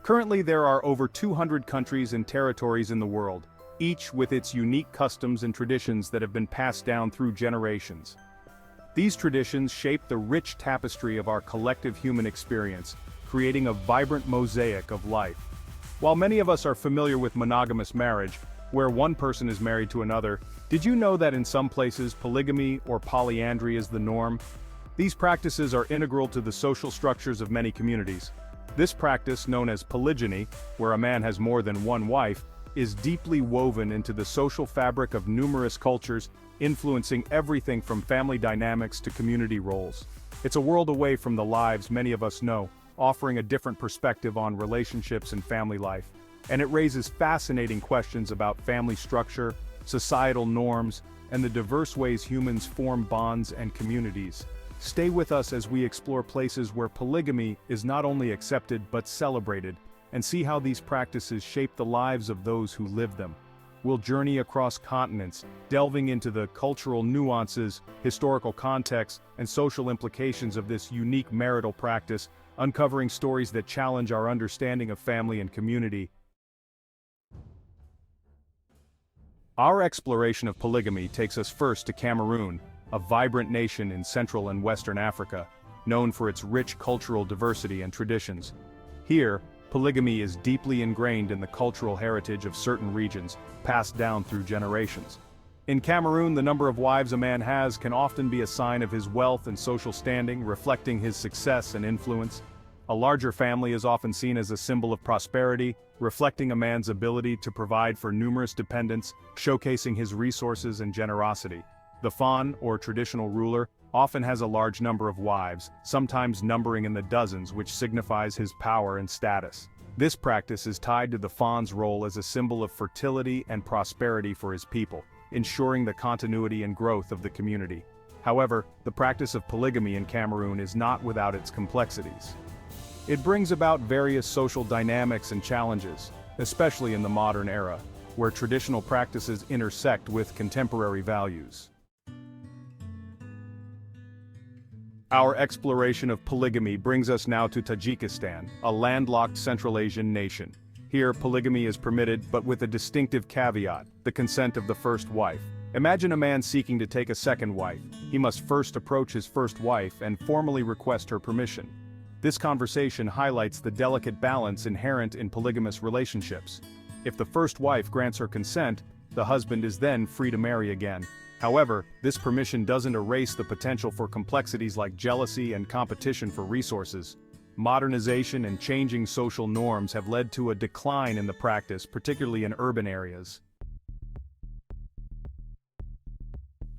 Currently, there are over 200 countries and territories in the world, each with its unique customs and traditions that have been passed down through generations. These traditions shape the rich tapestry of our collective human experience, creating a vibrant mosaic of life. While many of us are familiar with monogamous marriage, where one person is married to another, did you know that in some places polygamy or polyandry is the norm? These practices are integral to the social structures of many communities. This practice, known as polygyny, where a man has more than one wife, is deeply woven into the social fabric of numerous cultures, influencing everything from family dynamics to community roles. It's a world away from the lives many of us know, offering a different perspective on relationships and family life. And it raises fascinating questions about family structure, societal norms, and the diverse ways humans form bonds and communities. Stay with us as we explore places where polygamy is not only accepted but celebrated, and see how these practices shape the lives of those who live them. We'll journey across continents, delving into the cultural nuances, historical context, and social implications of this unique marital practice, uncovering stories that challenge our understanding of family and community. Our exploration of polygamy takes us first to Cameroon, a vibrant nation in Central and Western Africa, known for its rich cultural diversity and traditions. Here, polygamy is deeply ingrained in the cultural heritage of certain regions, passed down through generations. In Cameroon, the number of wives a man has can often be a sign of his wealth and social standing, reflecting his success and influence. A larger family is often seen as a symbol of prosperity, reflecting a man's ability to provide for numerous dependents, showcasing his resources and generosity. The Fawn, or traditional ruler, often has a large number of wives, sometimes numbering in the dozens, which signifies his power and status. This practice is tied to the Fawn's role as a symbol of fertility and prosperity for his people, ensuring the continuity and growth of the community. However, the practice of polygamy in Cameroon is not without its complexities. It brings about various social dynamics and challenges, especially in the modern era, where traditional practices intersect with contemporary values. Our exploration of polygamy brings us now to Tajikistan, a landlocked Central Asian nation. Here, polygamy is permitted, but with a distinctive caveat: the consent of the first wife. Imagine a man seeking to take a second wife. He must first approach his first wife and formally request her permission. This conversation highlights the delicate balance inherent in polygamous relationships. If the first wife grants her consent, the husband is then free to marry again. However, this permission doesn't erase the potential for complexities like jealousy and competition for resources. Modernization and changing social norms have led to a decline in the practice, particularly in urban areas.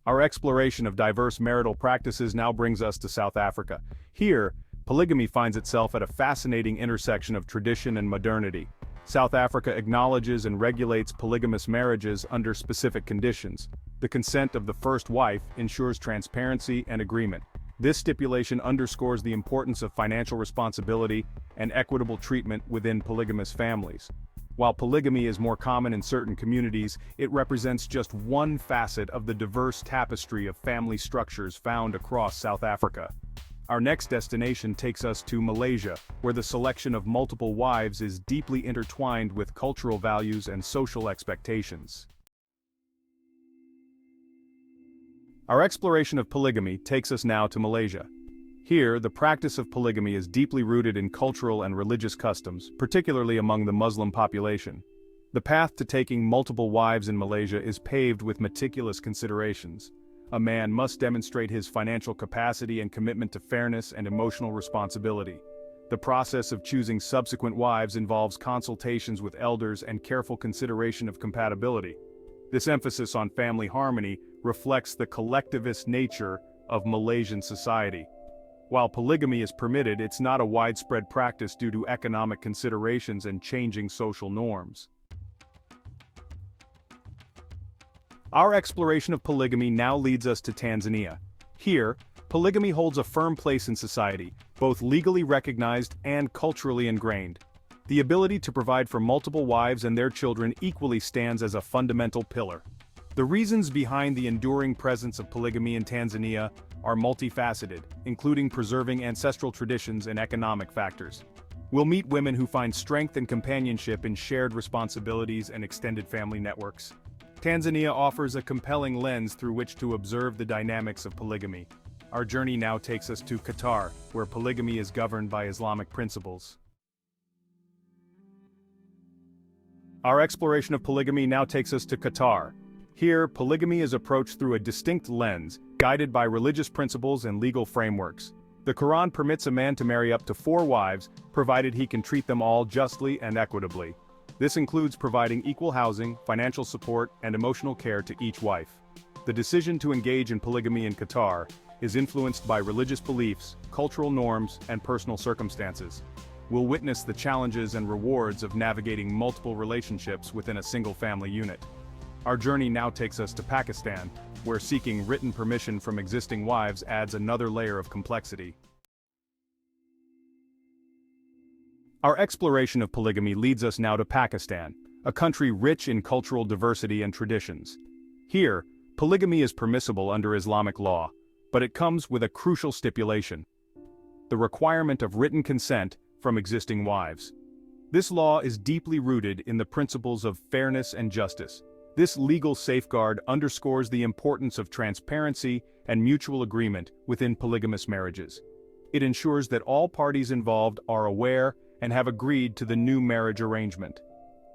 Our exploration of diverse marital practices now brings us to South Africa. Here, polygamy finds itself at a fascinating intersection of tradition and modernity. South Africa acknowledges and regulates polygamous marriages under specific conditions. The consent of the first wife ensures transparency and agreement. This stipulation underscores the importance of financial responsibility and equitable treatment within polygamous families. While polygamy is more common in certain communities, it represents just one facet of the diverse tapestry of family structures found across South Africa. Our next destination takes us to Malaysia, where the selection of multiple wives is deeply intertwined with cultural values and social expectations. Our exploration of polygamy takes us now to Malaysia. Here, the practice of polygamy is deeply rooted in cultural and religious customs, particularly among the Muslim population. The path to taking multiple wives in Malaysia is paved with meticulous considerations. A man must demonstrate his financial capacity and commitment to fairness and emotional responsibility. The process of choosing subsequent wives involves consultations with elders and careful consideration of compatibility. This emphasis on family harmony reflects the collectivist nature of Malaysian society. While polygamy is permitted, it's not a widespread practice due to economic considerations and changing social norms. Our exploration of polygamy now leads us to Tanzania. Here, polygamy holds a firm place in society, both legally recognized and culturally ingrained. The ability to provide for multiple wives and their children equally stands as a fundamental pillar. The reasons behind the enduring presence of polygamy in Tanzania are multifaceted, including preserving ancestral traditions and economic factors. We'll meet women who find strength and companionship in shared responsibilities and extended family networks. Tanzania offers a compelling lens through which to observe the dynamics of polygamy. Our journey now takes us to Qatar, where polygamy is governed by Islamic principles. Our exploration of polygamy now takes us to Qatar. Here, polygamy is approached through a distinct lens, guided by religious principles and legal frameworks. The Quran permits a man to marry up to 4 wives, provided he can treat them all justly and equitably. This includes providing equal housing, financial support, and emotional care to each wife. The decision to engage in polygamy in Qatar is influenced by religious beliefs, cultural norms, and personal circumstances. We'll witness the challenges and rewards of navigating multiple relationships within a single family unit. Our journey now takes us to Pakistan, where seeking written permission from existing wives adds another layer of complexity. Our exploration of polygamy leads us now to Pakistan, a country rich in cultural diversity and traditions. Here, polygamy is permissible under Islamic law, but it comes with a crucial stipulation: the requirement of written consent from existing wives. This law is deeply rooted in the principles of fairness and justice. This legal safeguard underscores the importance of transparency and mutual agreement within polygamous marriages. It ensures that all parties involved are aware and have agreed to the new marriage arrangement.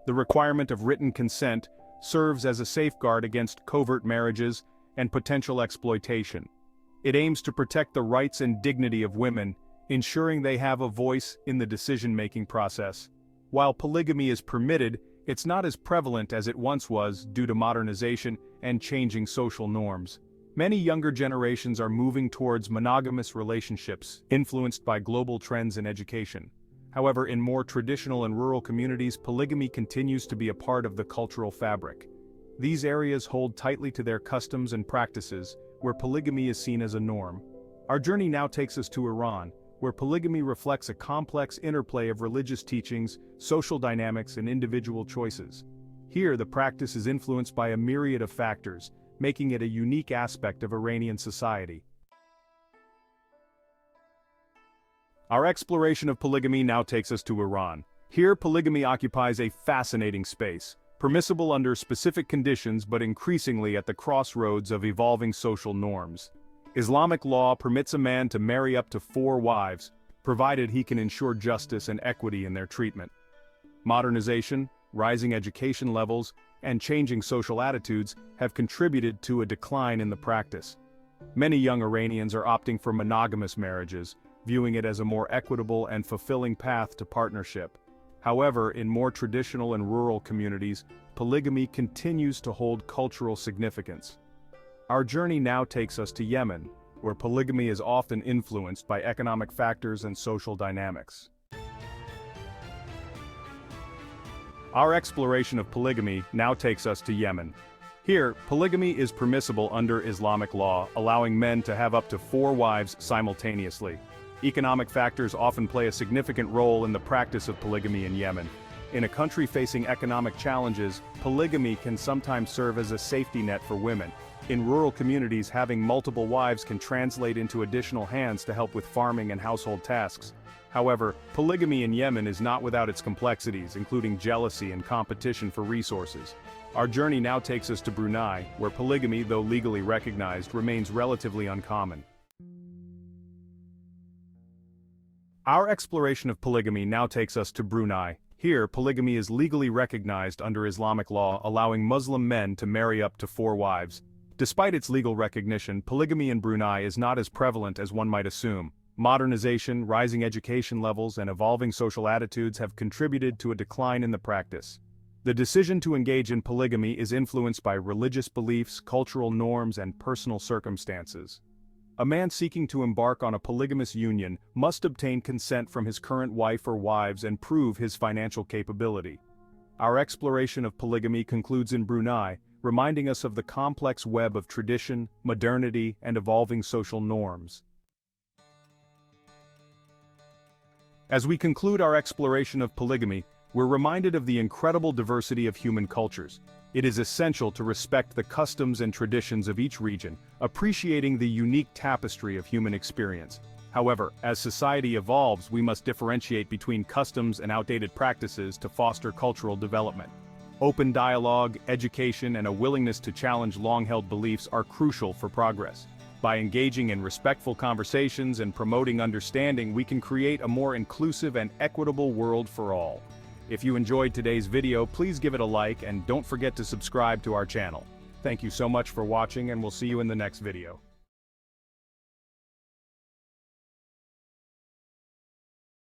The requirement of written consent serves as a safeguard against covert marriages and potential exploitation. It aims to protect the rights and dignity of women, ensuring they have a voice in the decision-making process. While polygamy is permitted, it's not as prevalent as it once was due to modernization and changing social norms. Many younger generations are moving towards monogamous relationships, influenced by global trends in education. However, in more traditional and rural communities, polygamy continues to be a part of the cultural fabric. These areas hold tightly to their customs and practices, where polygamy is seen as a norm. Our journey now takes us to Iran, where polygamy reflects a complex interplay of religious teachings, social dynamics, and individual choices. Here, the practice is influenced by a myriad of factors, making it a unique aspect of Iranian society. Our exploration of polygamy now takes us to Iran. Here, polygamy occupies a fascinating space, permissible under specific conditions but increasingly at the crossroads of evolving social norms. Islamic law permits a man to marry up to 4 wives, provided he can ensure justice and equity in their treatment. Modernization, rising education levels, and changing social attitudes have contributed to a decline in the practice. Many young Iranians are opting for monogamous marriages, viewing it as a more equitable and fulfilling path to partnership. However, in more traditional and rural communities, polygamy continues to hold cultural significance. Our journey now takes us to Yemen, where polygamy is often influenced by economic factors and social dynamics. Our exploration of polygamy now takes us to Yemen. Here, polygamy is permissible under Islamic law, allowing men to have up to 4 wives simultaneously. Economic factors often play a significant role in the practice of polygamy in Yemen. In a country facing economic challenges, polygamy can sometimes serve as a safety net for women. In rural communities, having multiple wives can translate into additional hands to help with farming and household tasks. However, polygamy in Yemen is not without its complexities, including jealousy and competition for resources. Our journey now takes us to Brunei, where polygamy, though legally recognized, remains relatively uncommon. Our exploration of polygamy now takes us to Brunei. Here, polygamy is legally recognized under Islamic law, allowing Muslim men to marry up to 4 wives. Despite its legal recognition, polygamy in Brunei is not as prevalent as one might assume. Modernization, rising education levels, and evolving social attitudes have contributed to a decline in the practice. The decision to engage in polygamy is influenced by religious beliefs, cultural norms, and personal circumstances. A man seeking to embark on a polygamous union must obtain consent from his current wife or wives and prove his financial capability. Our exploration of polygamy concludes in Brunei, reminding us of the complex web of tradition, modernity, and evolving social norms. As we conclude our exploration of polygamy, we're reminded of the incredible diversity of human cultures. It is essential to respect the customs and traditions of each region, appreciating the unique tapestry of human experience. However, as society evolves, we must differentiate between customs and outdated practices to foster cultural development. Open dialogue, education, and a willingness to challenge long-held beliefs are crucial for progress. By engaging in respectful conversations and promoting understanding, we can create a more inclusive and equitable world for all. If you enjoyed today's video, please give it a like and don't forget to subscribe to our channel. Thank you so much for watching, and we'll see you in the next video.